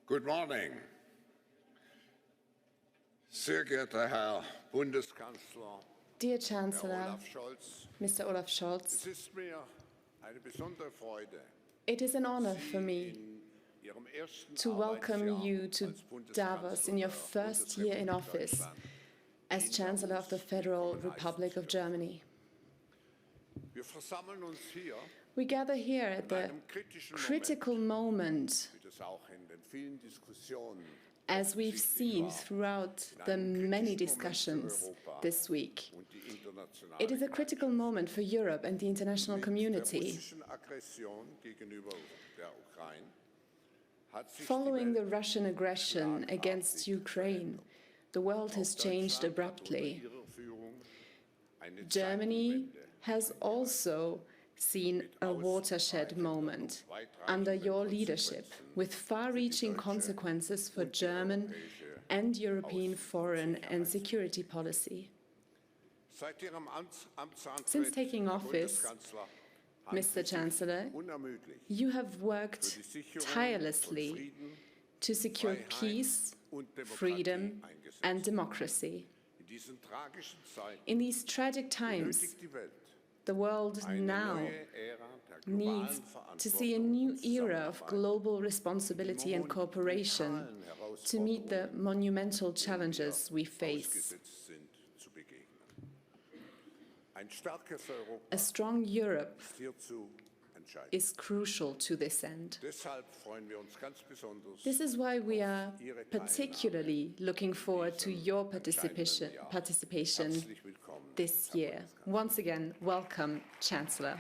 Good morning. Sehr geehrter Herr Bundeskanzler, Dear Chancellor, Olaf Scholz, Mr. Olaf es Scholz, ist mir eine besondere Freude, it is an honor for me in Ihrem ersten to welcome Arbeitsjahr you to als Bundeskanzler Davos in your der first year in Bundesrepublik office Deutschland as Chancellor of the Federal Republic of Germany. Wir versammeln uns hier, We gather here at the critical moment, wie das auch in den vielen Diskussionen as we've seen throughout the many discussions this week. und die internationale It is a critical moment for Europe and the international der community. russischen Aggression gegenüber der Ukraine hat sich die Following the Welt Russian aggression against Ukraine, the world has changed abruptly. unter ihrer Führung eine Germany Zeitenwende has also seen a watershed moment under your leadership, with far-reaching consequences for German and European foreign and security policy. Seit Ihrem Amtsantritt, Since taking Herr office, Bundeskanzler, haben Mr. Sie sich Chancellor, unermüdlich you have für worked die Sicherung von tirelessly Frieden, to secure Freiheit peace, und Demokratie freedom, eingesetzt. and democracy. In diesen tragischen Zeiten In these tragic times, benötigt die Welt the world eine now neue Ära der needs globalen to see a new era of global responsibility and cooperation to meet the monumental challenges we face. ausgesetzt sind, zu begegnen. Ein starkes Europa A strong Europe ist hierzu entscheidend. is crucial to this end. Deshalb freuen wir uns ganz besonders, This is why we are particularly looking forward to your participation herzlich willkommen. this year. Once again, welcome, Chancellor.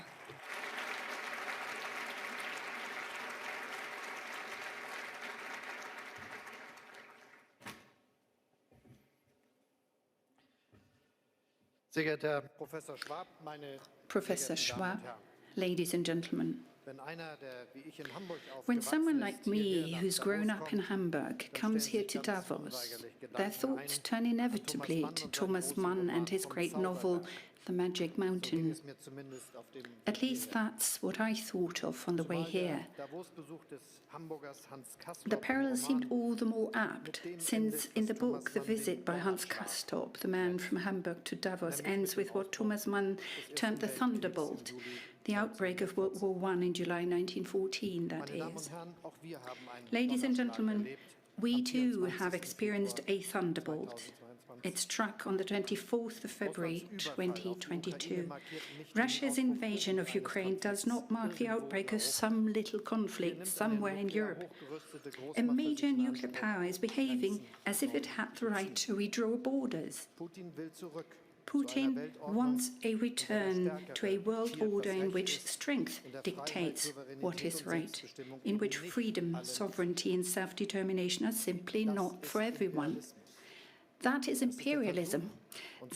Sehr geehrter Herr Professor Schwab, meine Professor sehr geehrten Damen Schwab, und Herren. ladies and gentlemen. Wenn einer, der wie ich in Hamburg When aufgewachsen someone ist, like me, hierher nach who's Davos grown up in kommt, Hamburg, dann comes stellen here sich to ganz Davos, unweigerlich their Gedanken thoughts ein turn an inevitably Thomas to Mann und Thomas seinen Mann großen and his Roman great vom novel, Zauberberg. The Magic So ging Mountain. es mir zumindest auf dem At least that's what I thought of on the way Zumal der here. Davos-Besuch des Hamburgers Hans Castorp The im parallel seemed Roman all the more apt, since in the book The Visit by Hans Castorp, the man from Hamburg to Davos, ends with what Thomas Mann termed the thunderbolt, the outbreak of World War I in July 1914, that Meine Damen und is. Herren, auch wir haben einen Ladies and Donnerschlag gentlemen, erlebt. we Am too 24. have experienced a Februar thunderbolt. 2022. It struck on the 24th of February 2022. Russia's invasion of Ukraine does not mark the outbreak of some little conflict somewhere in Europe. A major nuclear power is behaving as if it had the right to redraw borders. Putin will zurück. Putin wants a return to a world order in which strength dictates what is right, in which freedom, sovereignty and self-determination are simply not for everyone. That is imperialism.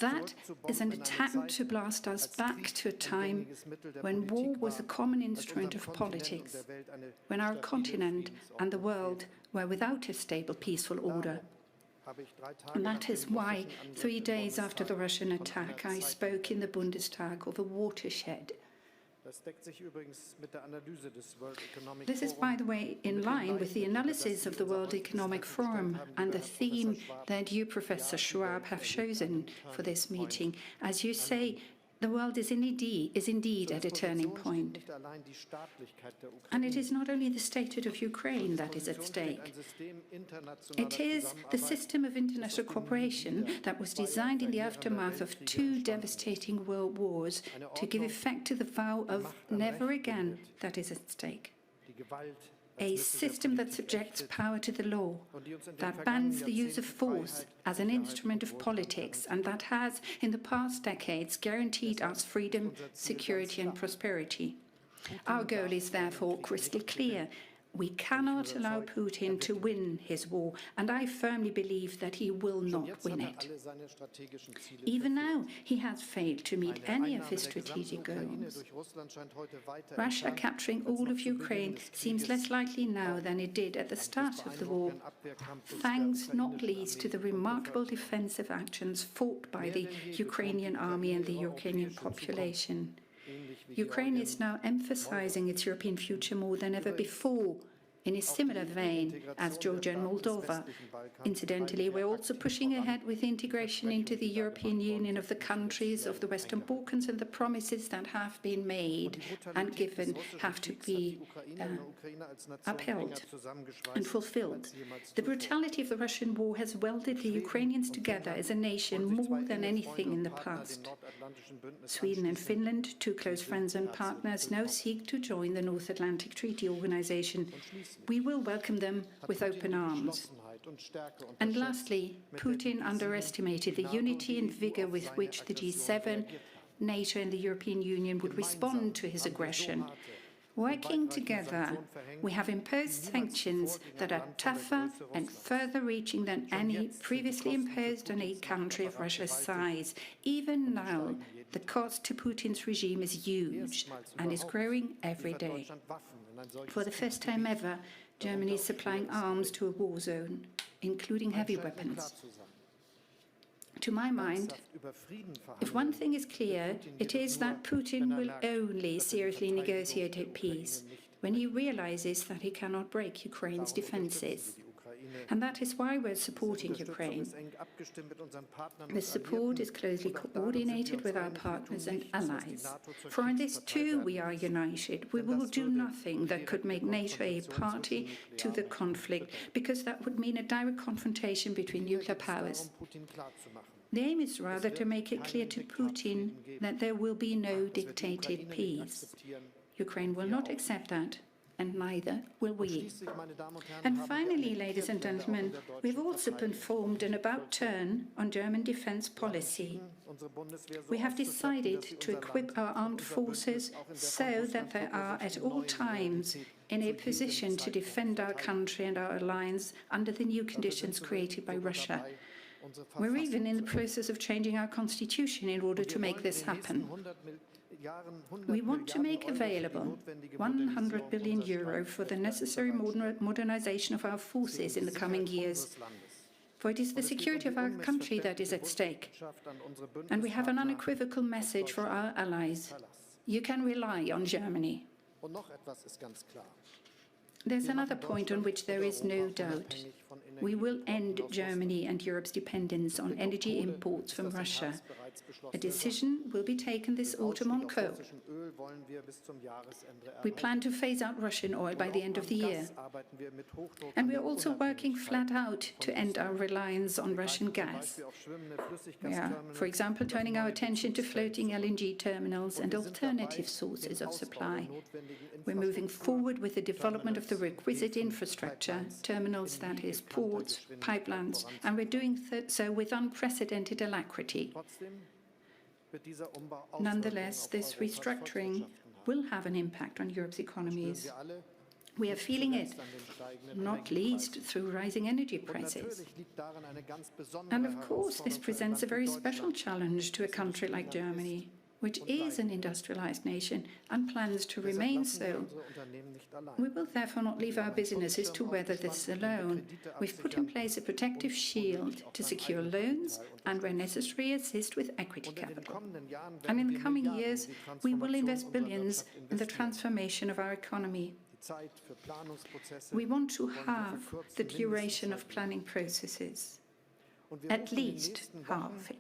That is an attempt to blast us back to a time when war was a common instrument of politics, when our continent and the world were without a stable, peaceful order. And that is why, 3 days after the Russian attack, I spoke in the Bundestag of a watershed. This is, by the way, in line with the analysis of the World Economic Forum and the theme that you, Professor Schwab, have chosen for this meeting. As you say, the world is indeed at a turning point. And it is not only the statehood of Ukraine that is at stake. It is the system of international cooperation that was designed in the aftermath of 2 devastating world wars to give effect to the vow of never again that is at stake. A system that subjects power to the law, that bans the use of force as an instrument of politics, and that has, in the past decades, guaranteed us freedom, security and prosperity. Our goal is therefore crystal clear. We cannot allow Putin to win his war, and I firmly believe that he will not win it. Even now, he has failed to meet any of his strategic goals. Russia capturing all of Ukraine seems less likely now than it did at the start of the war, thanks not least to the remarkable defensive actions fought by the Ukrainian army and the Ukrainian population. Ukraine is now emphasizing its European future more than ever before in a similar vein as Georgia and Moldova. Incidentally, we're also pushing ahead with integration into the European Union of the countries of the Western Balkans, and the promises that have been made and given have to be upheld and fulfilled. The brutality of the Russian war has welded the Ukrainians together as a nation more than anything in the past. Sweden and Finland, two close friends and partners, now seek to join the North Atlantic Treaty Organization. We will welcome them with open arms. And lastly, Putin underestimated the unity and vigour with which the G7, NATO and the European Union would respond to his aggression. Working together, we have imposed sanctions that are tougher and further reaching than any previously imposed on a country of Russia's size. Even now, the cost to Putin's regime is huge and is growing every day. For the first time ever, Germany is supplying arms to a war zone, including heavy weapons. To my mind, if one thing is clear, it is that Putin will only seriously negotiate a peace when he realizes that he cannot break Ukraine's defenses. And that is why we're supporting Ukraine. This support is closely coordinated with our partners and allies. For in this too we are united. We will do nothing that could make NATO a party to the conflict, because that would mean a direct confrontation between nuclear powers. The aim is rather to make it clear to Putin that there will be no dictated peace. Ukraine will not accept that, and neither will we. And finally, ladies and gentlemen, we've also performed an about-turn on German defense policy. We have decided to equip our armed forces so that they are at all times in a position to defend our country and our alliance under the new conditions created by Russia. We're even in the process of changing our constitution in order to make this happen. We want to make available 100 billion euro for the necessary modernization of our forces in the coming years. For it is the security of our country that is at stake. And we have an unequivocal message for our allies. You can rely on Germany. There's another point on which there is no doubt. We will end Germany and Europe's dependence on energy imports from Russia. A decision will be taken this autumn on coal. We plan to phase out Russian oil by the end of the year. And we are also working flat out to end our reliance on Russian gas. We are, for example, turning our attention to floating LNG terminals and alternative sources of supply. We're moving forward with the development of the requisite infrastructure, terminals, that is, ports, pipelines, and we're doing so with unprecedented alacrity. Nonetheless, this restructuring will have an impact on Europe's economies. We are feeling it, not least through rising energy prices. And of course, this presents a very special challenge to a country like Germany, which is an industrialized nation and plans to remain so. We will therefore not leave our businesses to weather this alone. We've put in place a protective shield to secure loans and, where necessary, assist with equity capital. And in the coming years, we will invest billions in the transformation of our economy. We want to halve the duration of planning processes. At least half it.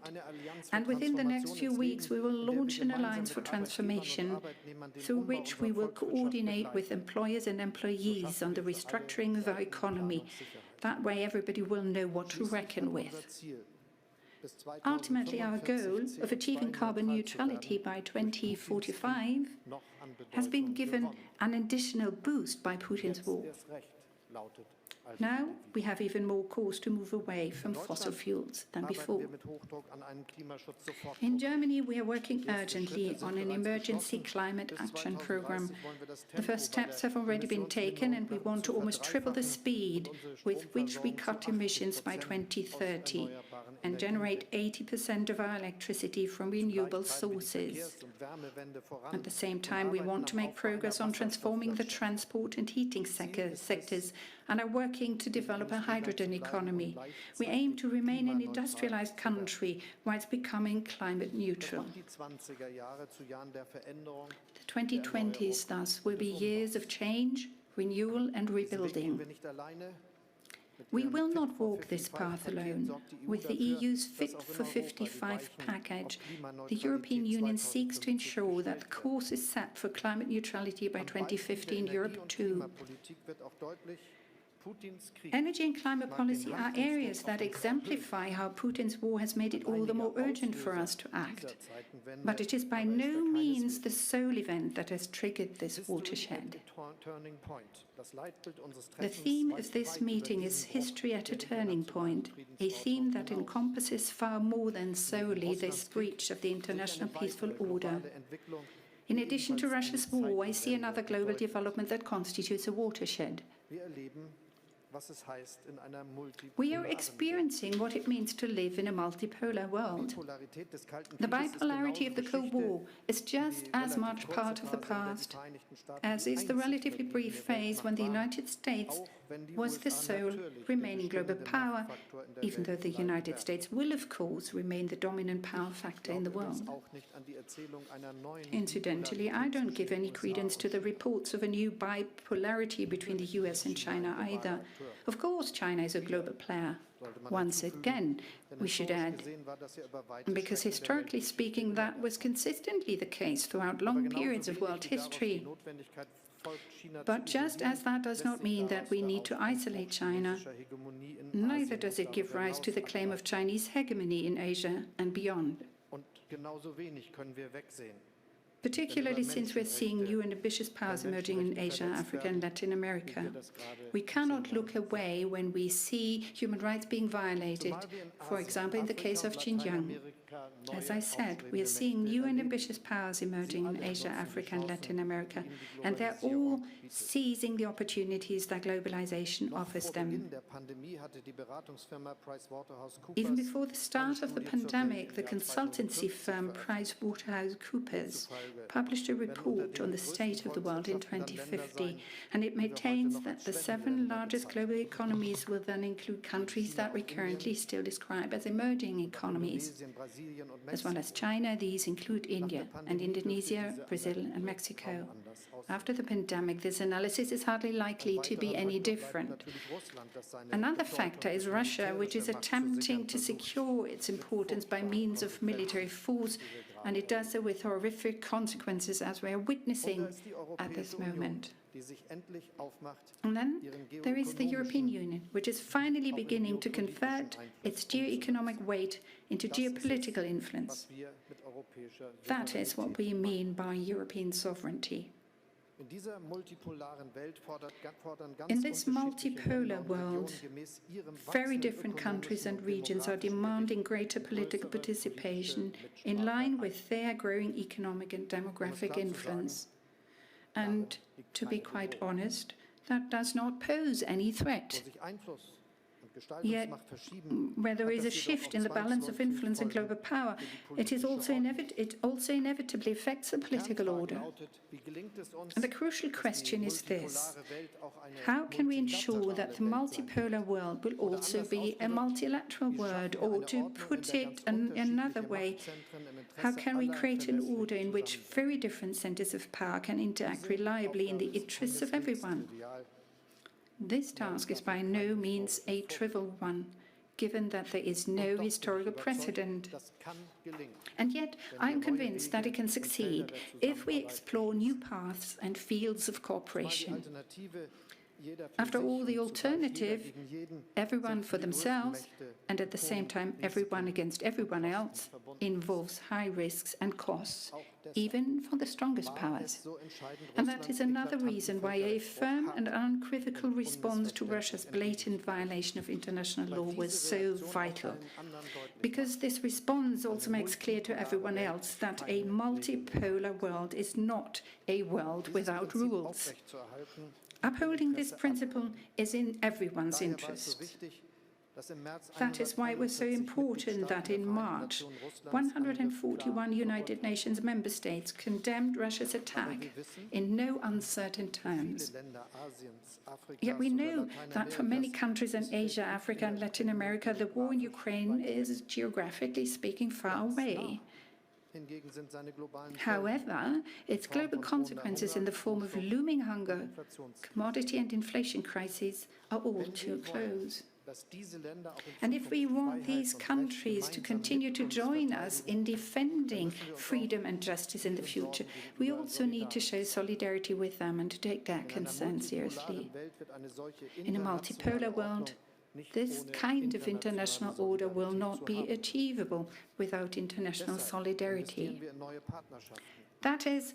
And within the next few weeks, we will launch an alliance for transformation through which we will coordinate with employers and employees on the restructuring of our economy. That way, everybody will know what to reckon with. Ultimately, our goal of achieving carbon neutrality by 2045 has been given an additional boost by Putin's war. Now, we have even more cause to move away from fossil fuels than before. In Germany, we are working urgently on an emergency climate action program. The first steps have already been taken, and we want to almost triple the speed with which we cut emissions by 2030 and generate 80% of our electricity from renewable sources. At the same time, we want to make progress on transforming the transport and heating sectors and are working to develop a hydrogen economy. We aim to remain an industrialized country whilst becoming climate neutral. The 2020s, thus, will be years of change, renewal and rebuilding. We will not walk this path alone. With the EU's Fit for 55 package, the European Union seeks to ensure that the course is set for climate neutrality by 2050 in Europe too. Energy and climate policy are areas that exemplify how Putin's war has made it all the more urgent for us to act. But it is by no means the sole event that has triggered this watershed. The theme of this meeting is History at a Turning Point, a theme that encompasses far more than solely this breach of the international peaceful order. In addition to Russia's war, I see another global development that constitutes a watershed. We are experiencing what it means to live in a multipolar world. The bipolarity of the Cold War is just as much part of the past as is the relatively brief phase when the United States was the sole remaining global power, even though the United States will, of course, remain the dominant power factor in the world. Incidentally, I don't give any credence to the reports of a new bipolarity between the US and China either. Of course, China is a global player. Once again, we should add, because historically speaking, that was consistently the case throughout long periods of world history. But just as that does not mean that we need to isolate China, neither does it give rise to the claim of Chinese hegemony in Asia and beyond. Particularly since we're seeing new and ambitious powers emerging in Asia, Africa, and Latin America. We cannot look away when we see human rights being violated, for example, in the case of Xinjiang. As I said, we are seeing new and ambitious powers emerging in Asia, Africa, and Latin America, and they're all seizing the opportunities that globalization offers them. Even before the start of the pandemic, the consultancy firm PricewaterhouseCoopers published a report on the state of the world in 2050, and it maintains that the 7 largest global economies will then include countries that we currently still describe as emerging economies. As well as China, these include India and Indonesia, Brazil, and Mexico. After the pandemic, this analysis is hardly likely to be any different. Another factor is Russia, which is attempting to secure its importance by means of military force, and it does so with horrific consequences, as we are witnessing at this moment. And then there is the European Union, which is finally beginning to convert its geo-economic weight into geopolitical influence. That is what we mean by European sovereignty. In this multipolar world, very different countries and regions are demanding greater political participation in line with their growing economic and demographic influence. And to be quite honest, that does not pose any threat. Yet, where there is a shift in the balance of influence and global power, it also inevitably affects the political order. And the crucial question is this: how can we ensure that the multipolar world will also be a multilateral world? Or to put it another way, how can we create an order in which very different centers of power can interact reliably in the interests of everyone? This task is by no means a trivial one, given that there is no historical precedent. And yet, I am convinced that it can succeed if we explore new paths and fields of cooperation. After all, the alternative, everyone for themselves, and at the same time everyone against everyone else, involves high risks and costs, even for the strongest powers. And that is another reason why a firm and unequivocal response to Russia's blatant violation of international law was so vital. Because this response also makes clear to everyone else that a multipolar world is not a world without rules. Upholding this principle is in everyone's interest. That is why it was so important that in March, 141 United Nations member states condemned Russia's attack in no uncertain terms. Yet we know that for many countries in Asia, Africa, and Latin America, the war in Ukraine is, geographically speaking, far away. However, its global consequences in the form of looming hunger, commodity and inflation crises are all too close. And if we want these countries to continue to join us in defending freedom and justice in the future, we also need to show solidarity with them and to take their concerns seriously. In a multipolar world, this kind of international order will not be achievable without international solidarity. That is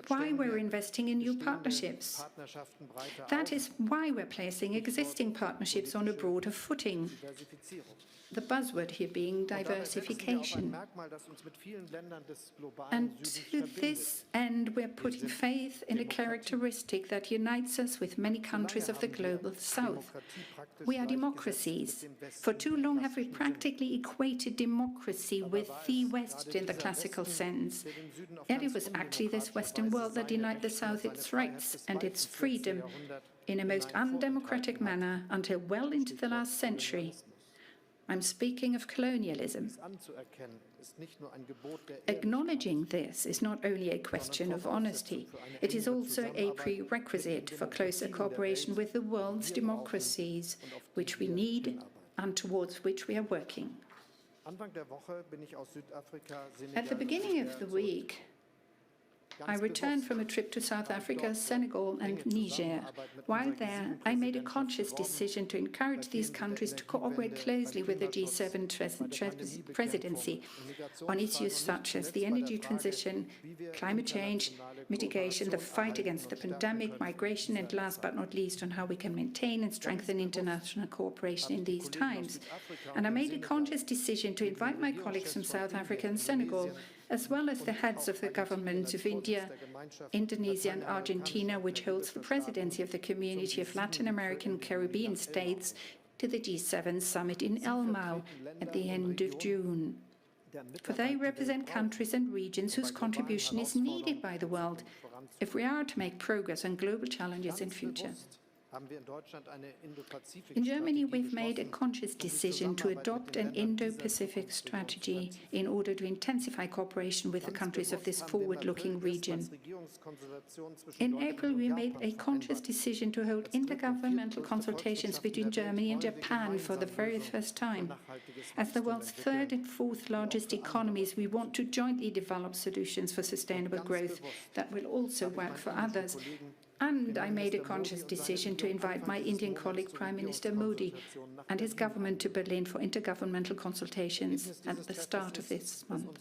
why we're investing in new partnerships. That is why we're placing existing partnerships on a broader footing. The buzzword here being diversification. And to this end, we're putting faith in a characteristic that unites us with many countries of the global south. We are democracies. For too long have we practically equated democracy with the West in the classical sense. Yet it was actually this Western world that denied the South its rights and its freedom in a most undemocratic manner until well into the last century. I'm speaking of colonialism. Acknowledging this is not only a question of honesty, it is also a prerequisite for closer cooperation with the world's democracies, which we need and towards which we are working. At the beginning of the week, I returned from a trip to South Africa, Senegal and Niger. While there, I made a conscious decision to encourage these countries to cooperate closely with the G7 presidency on issues such as the energy transition, climate change, mitigation, the fight against the pandemic, migration, and last but not least, on how we can maintain and strengthen international cooperation in these times. And I made a conscious decision to invite my colleagues from South Africa and Senegal, as well as the heads of the governments of India, Indonesia and Argentina, which holds the presidency of the Community of Latin American and Caribbean States, to the G7 summit in Elmau at the end of June. For they represent countries and regions whose contribution is needed by the world if we are to make progress on global challenges in future. In Germany, we've made a conscious decision to adopt an Indo-Pacific strategy in order to intensify cooperation with the countries of this forward-looking region. In April, we made a conscious decision to hold intergovernmental consultations between Germany and Japan for the very first time. As the world's third and fourth largest economies, we want to jointly develop solutions for sustainable growth that will also work for others. And I made a conscious decision to invite my Indian colleague, Prime Minister Modi, and his government to Berlin for intergovernmental consultations at the start of this month.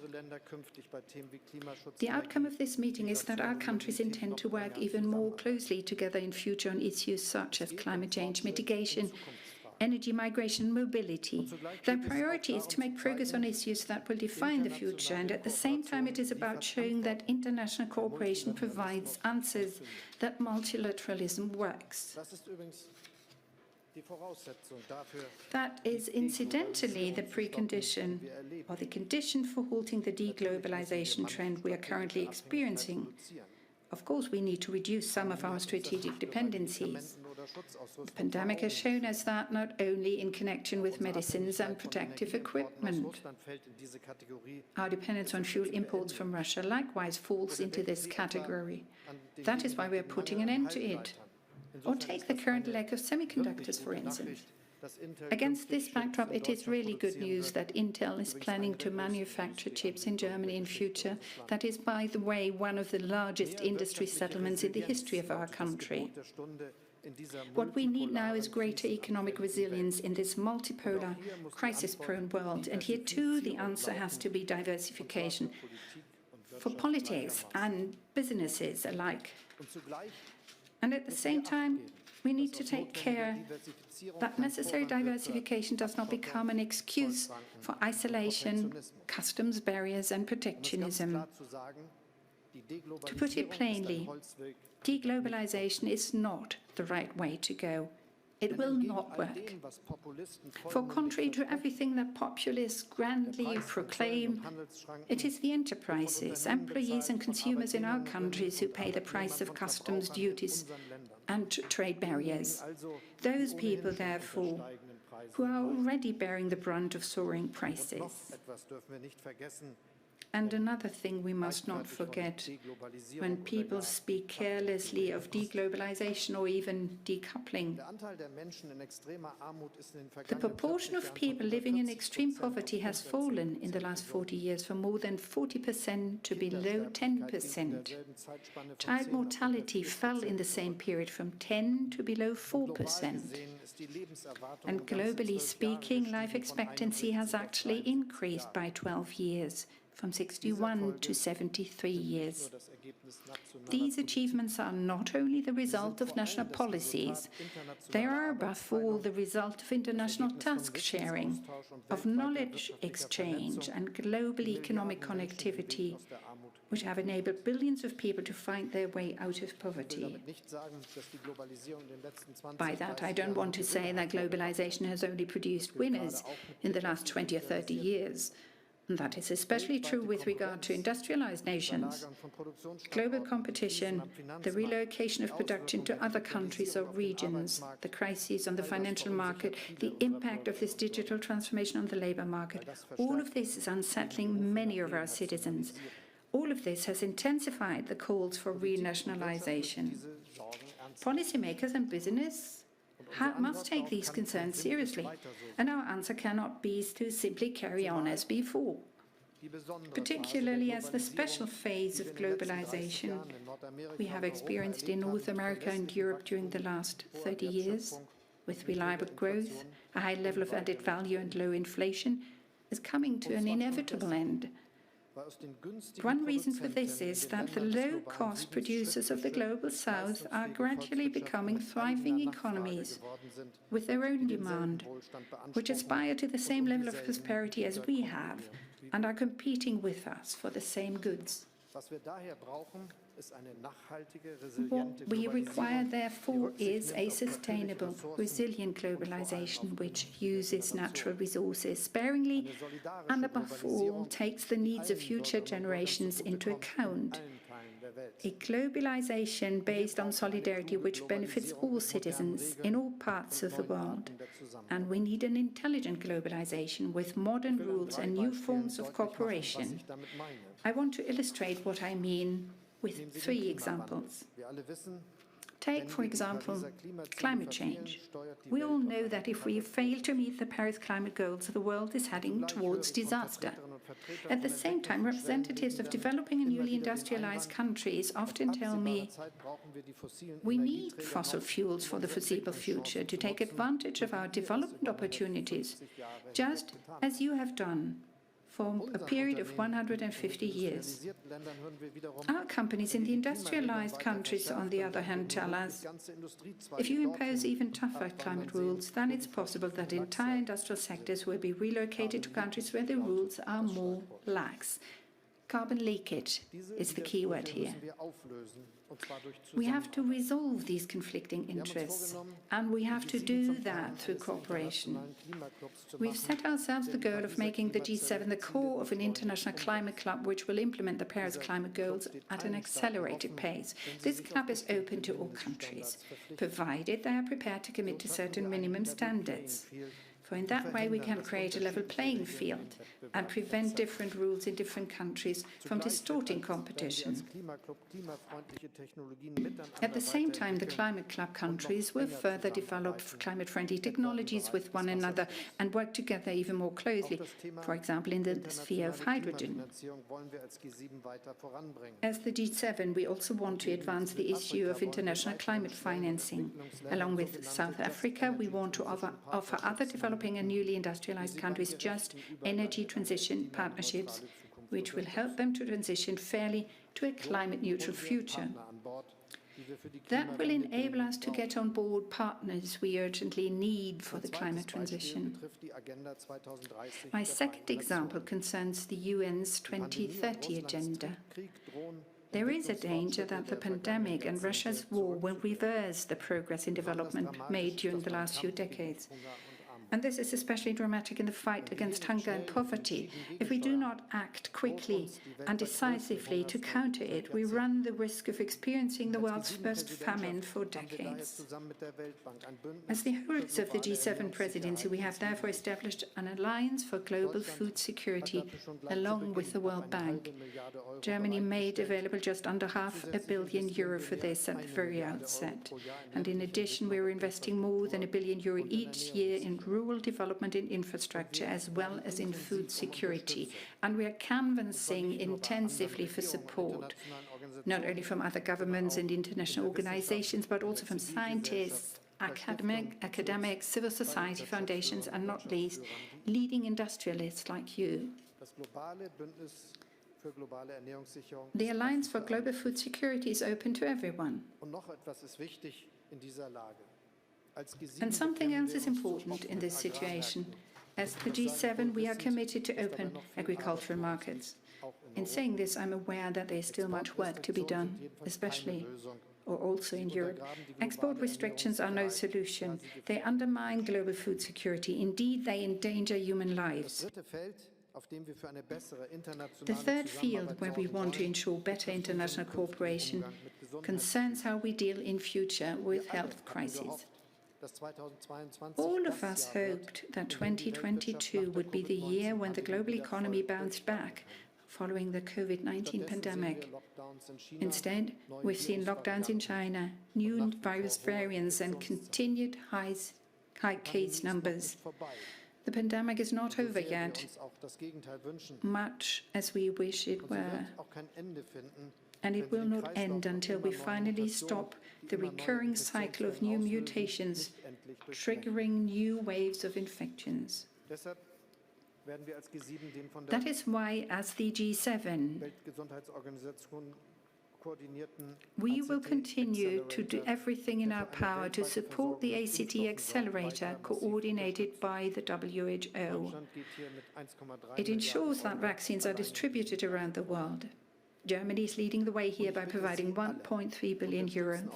The outcome of this meeting is that our countries intend to work even more closely together in future on issues such as climate change mitigation, energy, migration and mobility. Their priority is to make progress on issues that will define the future, and at the same time it is about showing that international cooperation provides answers, that multilateralism works. That is incidentally the precondition or the condition for halting the deglobalization trend we are currently experiencing. Of course, we need to reduce some of our strategic dependencies. The pandemic has shown us that not only in connection with medicines and protective equipment. Our dependence on fuel imports from Russia likewise falls into this category. That is why we are putting an end to it. Or take the current lack of semiconductors, for instance. Against this backdrop, it is really good news that Intel is planning to manufacture chips in Germany in future. That is, by the way, one of the largest industry settlements in the history of our country. What we need now is greater economic resilience in this multipolar, crisis-prone world. And here, too, the answer has to be diversification for politics and businesses alike. And at the same time, we need to take care that necessary diversification does not become an excuse for isolation, customs barriers and protectionism. To put it plainly, deglobalization is not the right way to go. It will not work. For contrary to everything that populists grandly proclaim, it is the enterprises, employees and consumers in our countries who pay the price of customs duties and trade barriers. Those people, therefore, who are already bearing the brunt of soaring prices. And another thing we must not forget, when people speak carelessly of deglobalization or even decoupling, the proportion of people living in extreme poverty has fallen in the last 40 years from more than 40% to below 10%. Child mortality fell in the same period from 10 to below 4%. And globally speaking, life expectancy has actually increased by 12 years, from 61 to 73 years. These achievements are not only the result of national policies, they are above all the result of international task sharing, of knowledge exchange and global economic connectivity, which have enabled billions of people to find their way out of poverty. By that, I don't want to say that globalization has only produced winners in the last 20 or 30 years. That is especially true with regard to industrialized nations. Global competition, the relocation of production to other countries or regions, the crises on the financial market, the impact of this digital transformation on the labor market, all of this is unsettling many of our citizens. All of this has intensified the calls for renationalization. Policymakers and business must take these concerns seriously, and our answer cannot be to simply carry on as before. Particularly as the special phase of globalization we have experienced in North America and Europe during the last 30 years, with reliable growth, a high level of added value and low inflation, is coming to an inevitable end. One reason for this is that the low-cost producers of the Global South are gradually becoming thriving economies with their own demand, which aspire to the same level of prosperity as we have and are competing with us for the same goods. What we require, therefore, is a sustainable, resilient globalization which uses natural resources sparingly and, above all, takes the needs of future generations into account. A globalization based on solidarity which benefits all citizens in all parts of the world. And we need an intelligent globalization with modern rules and new forms of cooperation. I want to illustrate what I mean with 3 examples. Take, for example, climate change. We all know that if we fail to meet the Paris climate goals, the world is heading towards disaster. At the same time, representatives of developing and newly industrialized countries often tell me we need fossil fuels for the foreseeable future to take advantage of our development opportunities, just as you have done for a period of 150 years. Our companies in the industrialized countries, on the other hand, tell us, if you impose even tougher climate rules, then it's possible that entire industrial sectors will be relocated to countries where the rules are more lax. Carbon leakage is the key word here. We have to resolve these conflicting interests, and we have to do that through cooperation. We've set ourselves the goal of making the G7 the core of an international climate club which will implement the Paris climate goals at an accelerated pace. This club is open to all countries, provided they are prepared to commit to certain minimum standards. For in that way we can create a level playing field and prevent different rules in different countries from distorting competition. At the same time, the Climate Club countries will further develop climate-friendly technologies with one another and work together even more closely, for example, in the sphere of hydrogen. As the G7, we also want to advance the issue of international climate financing. Along with South Africa, we want to offer other developing and newly industrialized countries just energy transition partnerships, which will help them to transition fairly to a climate-neutral future. That will enable us to get on board partners we urgently need for the climate transition. My second example concerns the UN's 2030 agenda. There is a danger that the pandemic and Russia's war will reverse the progress in development made during the last few decades. And this is especially dramatic in the fight against hunger and poverty. If we do not act quickly and decisively to counter it, we run the risk of experiencing the world's first famine for decades. As the holders of the G7 presidency, we have therefore established an alliance for global food security along with the World Bank. Germany made available just under €500 million for this at the very outset. And in addition, we are investing more than €1 billion each year in rural development and infrastructure, as well as in food security. And we are canvassing intensively for support, not only from other governments and international organizations, but also from scientists, academics, civil society foundations, and not least, leading industrialists like you. The Alliance for Global Food Security is open to everyone. And something else is important in this situation. As the G7, we are committed to open agricultural markets. In saying this, I'm aware that there is still much work to be done, especially or also in Europe. Export restrictions are no solution. They undermine global food security. Indeed, they endanger human lives. The third field where we want to ensure better international cooperation concerns how we deal in future with health crises. All of us hoped that 2022 would be the year when the global economy bounced back following the COVID-19 pandemic. Instead, we've seen lockdowns in China, new virus variants, and continued high case numbers. The pandemic is not over yet, much as we wish it were. And it will not end until we finally stop the recurring cycle of new mutations, triggering new waves of infections. That is why, as the G7, we will continue to do everything in our power to support the ACT accelerator coordinated by the WHO. It ensures that vaccines are distributed around the world. Germany is leading the way here by providing €1.3 billion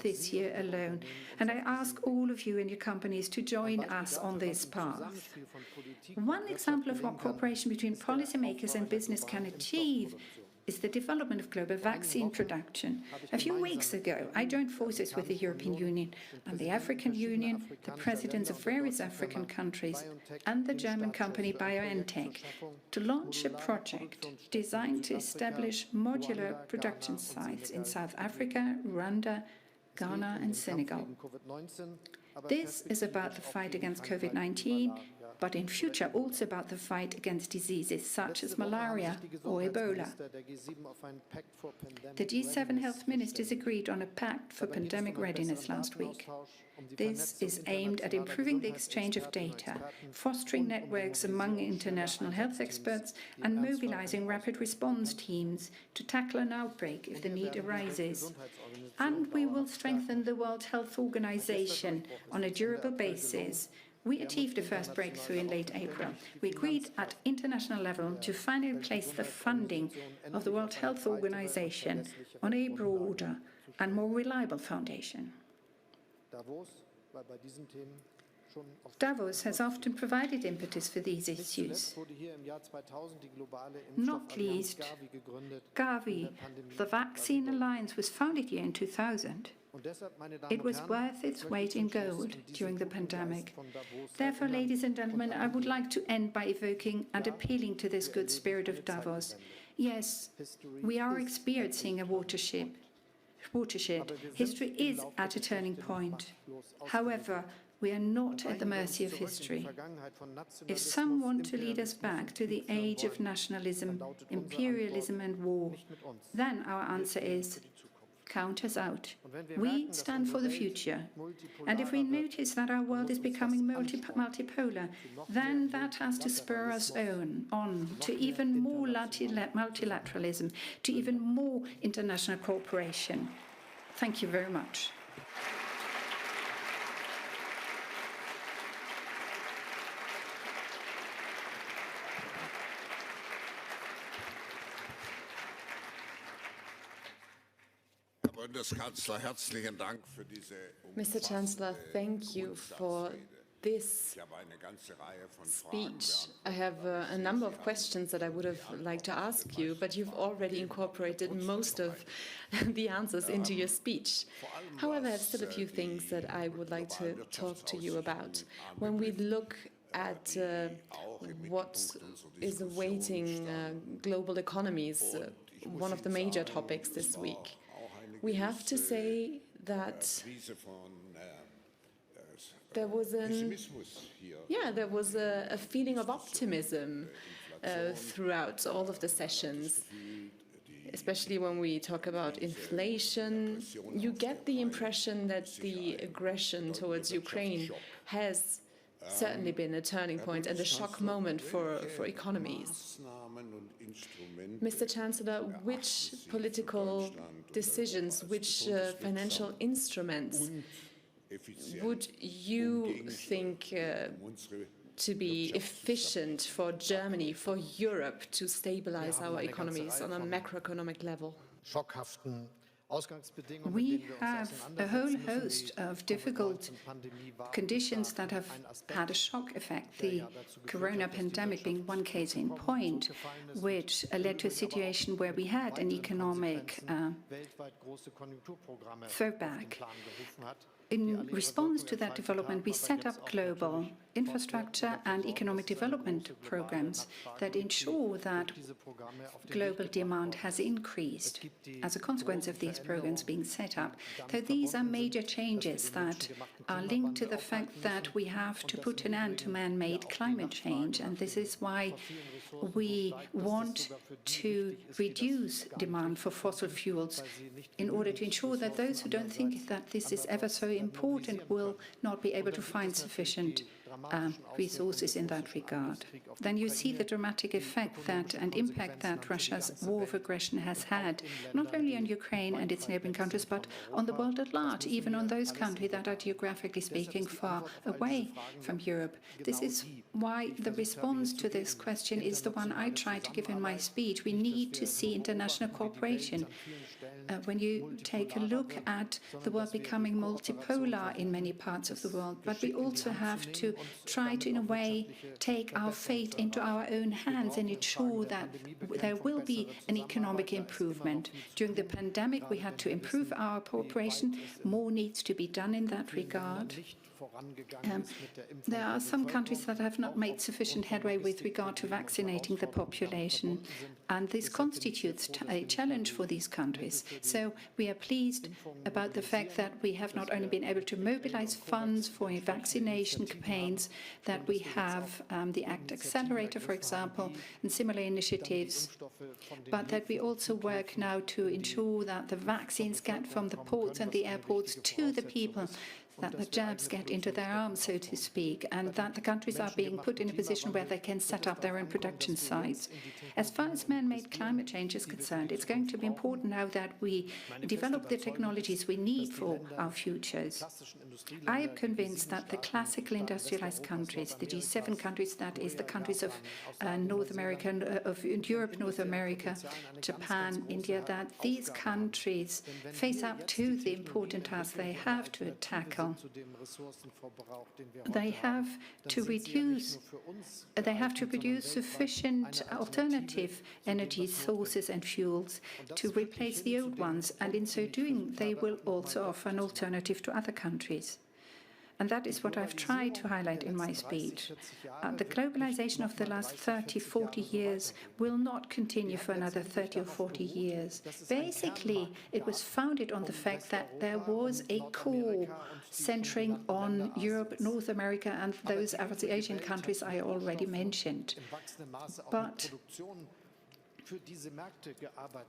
this year alone. And I ask all of you and your companies to join us on this path. One example of what cooperation between policymakers and business can achieve is the development of global vaccine production. A few weeks ago, I joined forces with the European Union and the African Union, the presidents of various African countries, and the German company BioNTech to launch a project designed to establish modular production sites in South Africa, Rwanda, Ghana, and Senegal. This is about the fight against COVID-19, but in future also about the fight against diseases such as malaria or Ebola. The G7 health ministers agreed on a pact for pandemic readiness last week. This is aimed at improving the exchange of data, fostering networks among international health experts, and mobilizing rapid response teams to tackle an outbreak if the need arises. And we will strengthen the World Health Organization on a durable basis. We achieved a first breakthrough in late April. We agreed at international level to finally place the funding of the World Health Organization on a broader and more reliable foundation. Davos has often provided impetus for these issues. Not least, Gavi, the Vaccine Alliance, was founded here in 2000. It was worth its weight in gold during the pandemic. Therefore, ladies and gentlemen, I would like to end by evoking and appealing to this good spirit of Davos. Yes, we are experiencing a watershed. History is at a turning point. However, we are not at the mercy of history. If some want to lead us back to the age of nationalism, imperialism, and war, then our answer is count us out. We stand for the future. And if we notice that our world is becoming multipolar, then that has to spur us on to even more multilateralism, to even more international cooperation. Thank you very much. Mr. Chancellor, thank you for this speech, I have a number of questions that I would have liked to ask you, but you've already incorporated most of the answers into your speech. However, I have still a few things that I would like to talk to you about. When we look at what is awaiting global economies, one of the major topics this week, we have to say that there was a feeling of optimism throughout all of the sessions, especially when we talk about inflation. You get the impression that the aggression towards Ukraine has certainly been a turning point and a shock moment for economies. Mr. Chancellor, which political decisions, which financial instruments would you think to be efficient for Germany, for Europe, to stabilize our economies on a macroeconomic level? We have a whole host of difficult conditions that have had a shock effect. The corona pandemic being one case in point, which led to a situation where we had an economic throwback. In response to that development, we set up global infrastructure and economic development programs that ensure that global demand has increased as a consequence of these programs being set up. Though these are major changes that are linked to the fact that we have to put an end to man-made climate change, and this is why we want to reduce demand for fossil fuels in order to ensure that those who don't think that this is ever so important will not be able to find sufficient resources in that regard. Then you see the dramatic effect that and impact that Russia's war of aggression has had, not only on Ukraine and its neighboring countries, but on the world at large, even on those countries that are geographically speaking far away from Europe. This is why the response to this question is the one I tried to give in my speech. We need to see international cooperation. When you take a look at the world becoming multipolar in many parts of the world, but we also have to try to, in a way, take our fate into our own hands and ensure that there will be an economic improvement. During the pandemic, we had to improve our cooperation. More needs to be done in that regard. There are some countries that have not made sufficient headway with regard to vaccinating the population, and this constitutes a challenge for these countries. So we are pleased about the fact that we have not only been able to mobilize funds for vaccination campaigns, that we have the ACT Accelerator, for example, and similar initiatives, but that we also work now to ensure that the vaccines get from the ports and the airports to the people, that the jabs get into their arms, so to speak, and that the countries are being put in a position where they can set up their own production sites. As far as man-made climate change is concerned, it's going to be important now that we develop the technologies we need for our futures. I am convinced that the classical industrialized countries, the G7 countries, that is the countries of North America, of Europe, North America, Japan, India, that these countries face up to the important tasks they have to tackle. They have to produce sufficient alternative energy sources and fuels to replace the old ones, and in so doing, they will also offer an alternative to other countries. And that is what I've tried to highlight in my speech. The globalization of the last 30, 40 years will not continue for another 30 or 40 years. Basically, it was founded on the fact that there was a core centering on Europe, North America, and those Asian countries I already mentioned. But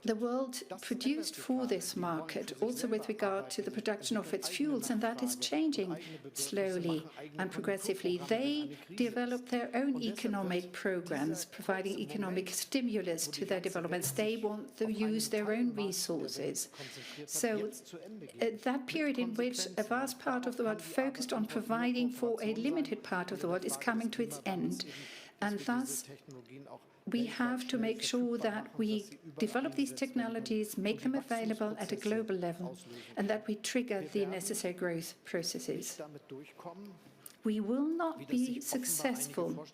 the world produced for this market, also with regard to the production of its fuels, and that is changing slowly and progressively. They develop their own economic programs, providing economic stimulus to their developments. They want to use their own resources. So that period in which a vast part of the world focused on providing for a limited part of the world is coming to its end. And thus, we have to make sure that we develop these technologies, make them available at a global level, and that we trigger the necessary growth processes. we will not be successful,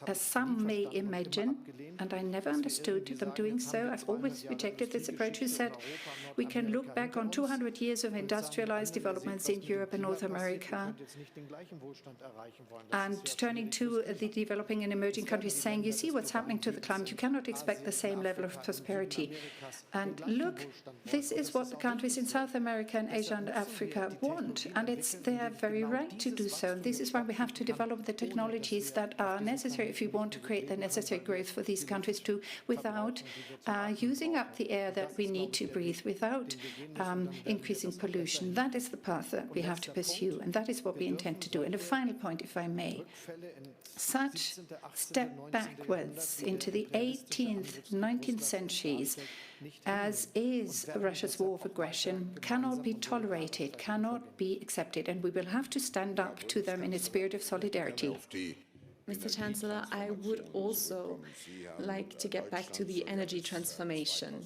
as some may imagine, and I never understood them doing so. I've always rejected this approach, who said we can look back on 200 years of industrialized developments in Europe and North America, and turning to the developing and emerging countries, saying, you see what's happening to the climate, you cannot expect the same level of prosperity. And look, this is what the countries in South America and Asia and Africa want, and it's their very right to do so. And this is why we have to develop the technologies that are necessary if we want to create the necessary growth for these countries too, without using up the air that we need to breathe, without increasing pollution. That is the path that we have to pursue, and that is what we intend to do. And a final point, if I may. Such step backwards into the 18th, 19th centuries, as is Russia's war of aggression, cannot be tolerated, cannot be accepted, and we will have to stand up to them in a spirit of solidarity. Mr. Chancellor, I would also like to get back to the energy transformation.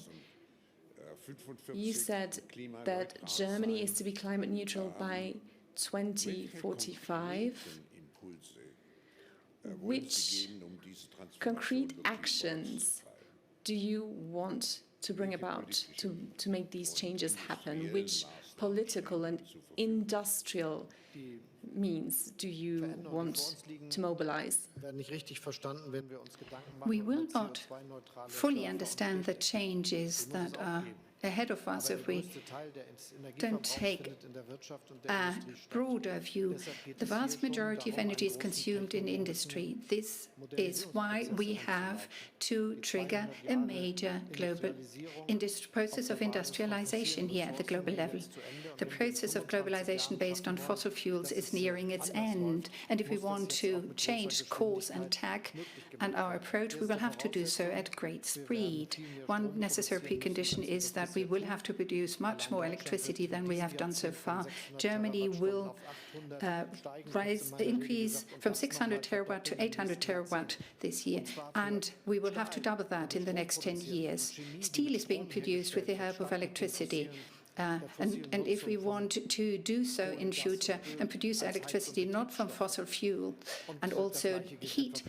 You said that Germany is to be climate neutral by 2045. Which concrete actions do you want to bring about to make these changes happen? Which political and industrial means do you want to mobilize? We will not fully understand the changes that are ahead of us if we don't take a broader view. The vast majority of energy is consumed in industry. This is why we have to trigger a major global process of industrialization here at the global level. The process of globalization based on fossil fuels is nearing its end, and if we want to change course and tack and our approach, we will have to do so at great speed. One necessary precondition is that we will have to produce much more electricity than we have done so far. Germany will increase from 600 terawatt to 800 terawatt this year, and we will have to double that in the next 10 years. Steel is being produced with the help of electricity. And if we want to do so in future and produce electricity not from fossil fuel and also heat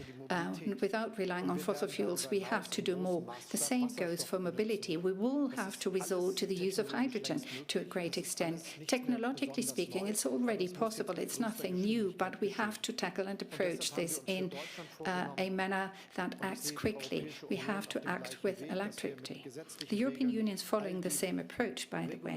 without relying on fossil fuels, we have to do more. The same goes for mobility. We will have to resort to the use of hydrogen to a great extent. Technologically speaking, it's already possible. It's nothing new, but we have to tackle and approach this in a manner that acts quickly. We have to act with alacrity. The European Union is following the same approach, by the way.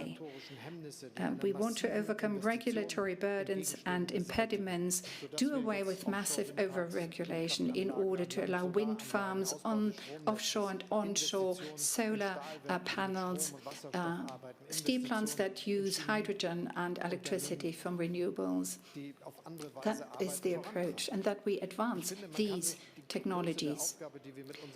We want to overcome regulatory burdens and impediments, do away with massive over-regulation in order to allow wind farms on offshore and onshore, solar panels, steel plants that use hydrogen and electricity from renewables. That is the approach, and that we advance these technologies.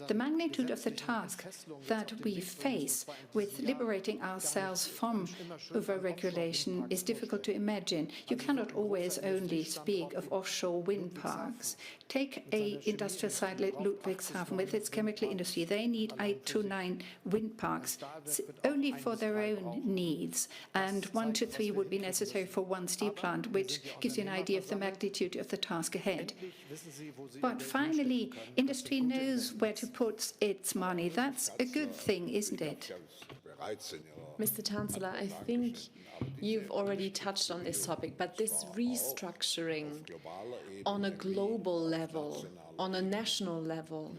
The magnitude of the task that we face with liberating ourselves from over-regulation is difficult to imagine. You cannot always only speak of offshore wind parks. Take an industrial site like Ludwigshafen with its chemical industry. They need 8 to 9 wind parks only for their own needs, and 1 to 3 would be necessary for one steel plant, which gives you an idea of the magnitude of the task ahead. But finally, industry knows where to put its money. That's a good thing, isn't it? Mr. Chancellor, I think you've already touched on this topic, but this restructuring on a global level, on a national level,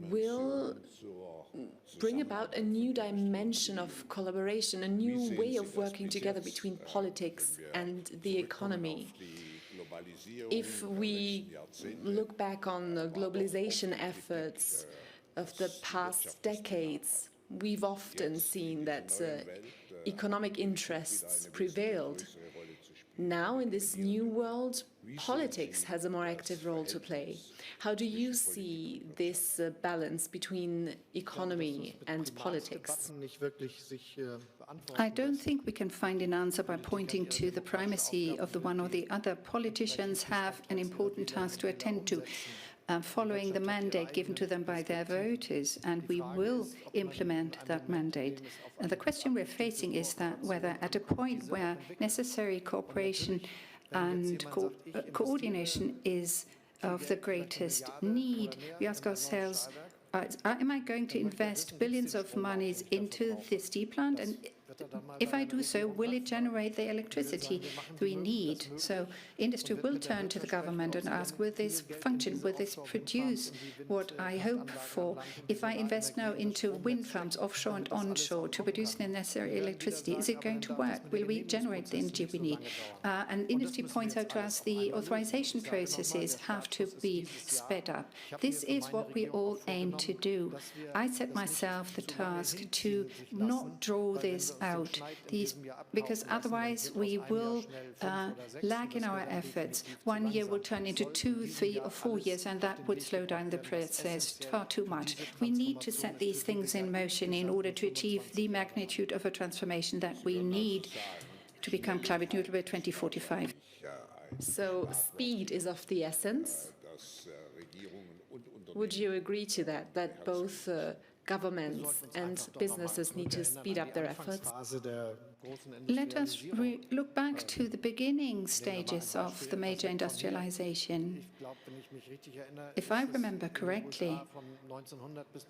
will bring about a new dimension of collaboration, a new way of working together between politics and the economy. If we look back on the globalization efforts of the past decades, we've often seen that economic interests prevailed. Now, in this new world, politics has a more active role to play. How do you see this balance between economy and politics? I don't think we can find an answer by pointing to the primacy of the one or the other. Politicians have an important task to attend to, following the mandate given to them by their voters, and we will implement that mandate. And the question we're facing is that whether at a point where necessary cooperation and coordination is of the greatest need. We ask ourselves, am I going to invest billions of monies into this steel plant? And if I do so, will it generate the electricity we need? So industry will turn to the government and ask, will this function? Will this produce what I hope for? If I invest now into wind farms offshore and onshore to produce the necessary electricity, is it going to work? Will we generate the energy we need? And industry points out to us the authorization processes have to be sped up. This is what we all aim to do. I set myself the task to not draw this out, because otherwise we will lag in our efforts. 1 year will turn into 2, 3, or 4 years, and that would slow down the process far too much. We need to set these things in motion in order to achieve the magnitude of a transformation that we need to become climate neutral by 2045. So speed is of the essence. Would you agree to that, that both governments and businesses need to speed up their efforts? Let us look back to the beginning stages of the major industrialization. If I remember correctly,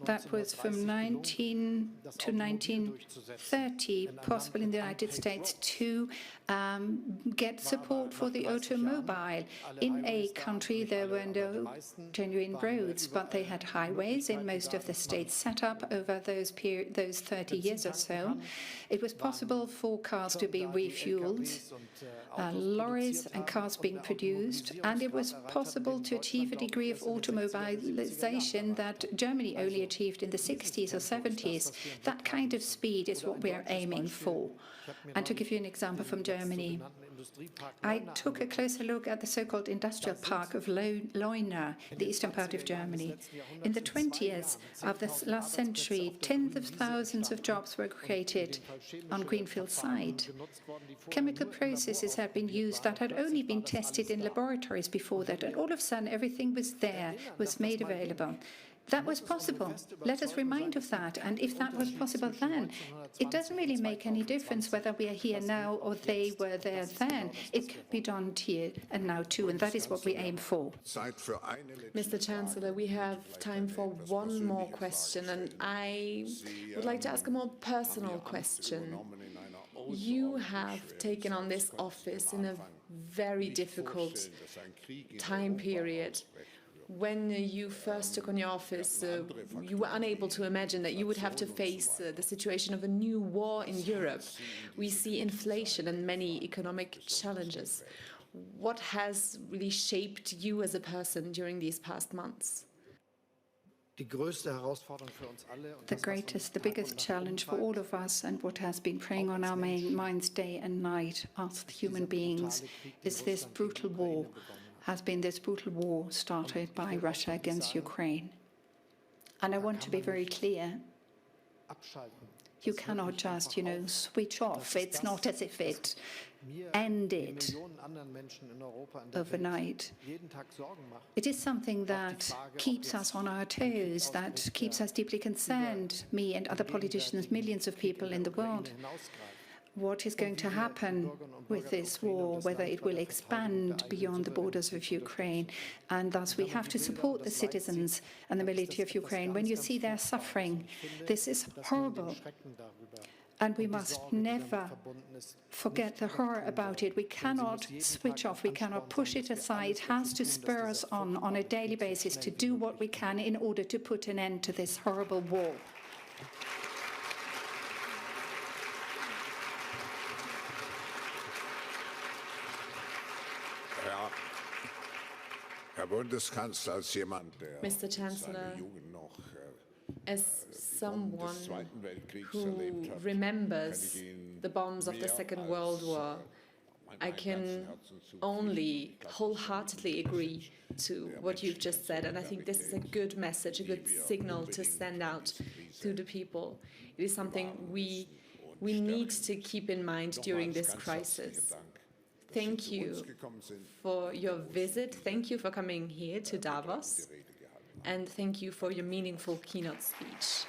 that was from 19 to 1930, possible in the United States, to get support for the automobile. In a country, there were no genuine roads, but they had highways in most of the states set up over those 30 years or so. It was possible for cars to be refueled, lorries and cars being produced, and it was possible to achieve a degree of automobilization that Germany only achieved in the 60s or 70s. That kind of speed is what we are aiming for. And to give you an example from Germany, I took a closer look at the so-called industrial park of Leuna, the eastern part of Germany. In the 20s of the last century, tens of thousands of jobs were created on greenfield site. Chemical processes had been used that had only been tested in laboratories before that, and all of a sudden everything was there, was made available. That was possible. Let us remind of that. And if that was possible then, it doesn't really make any difference whether we are here now or they were there then. It could be done here and now too, and that is what we aim for. Mr. Chancellor, we have time for one more question, and I would like to ask a more personal question. You have taken on this office in a very difficult time period. When you first took on your office, you were unable to imagine that you would have to face the situation of a new war in Europe. We see inflation and many economic challenges. What has really shaped you as a person during these past months? The biggest challenge for all of us, and what has been preying on our minds day and night as human beings, is this brutal war. Has been this brutal war started by Russia against Ukraine. And I want to be very clear. You cannot just, switch off. It's not as if it ended overnight. It is something that keeps us on our toes, that keeps us deeply concerned, me and other politicians, millions of people in the world. What is going to happen with this war, whether it will expand beyond the borders of Ukraine. And thus we have to support the citizens and the military of Ukraine. When you see their suffering, this is horrible. And we must never forget the horror about it. We cannot switch off. We cannot push it aside. It has to spur us on a daily basis to do what we can in order to put an end to this horrible war. Mr. Chancellor, as someone who remembers the bombs of the Second World War, I can only wholeheartedly agree to what you've just said, and I think this is a good message, a good signal to send out to the people. It is something we need to keep in mind during this crisis. Thank you for your visit. Thank you for coming here to Davos. And thank you for your meaningful keynote speech.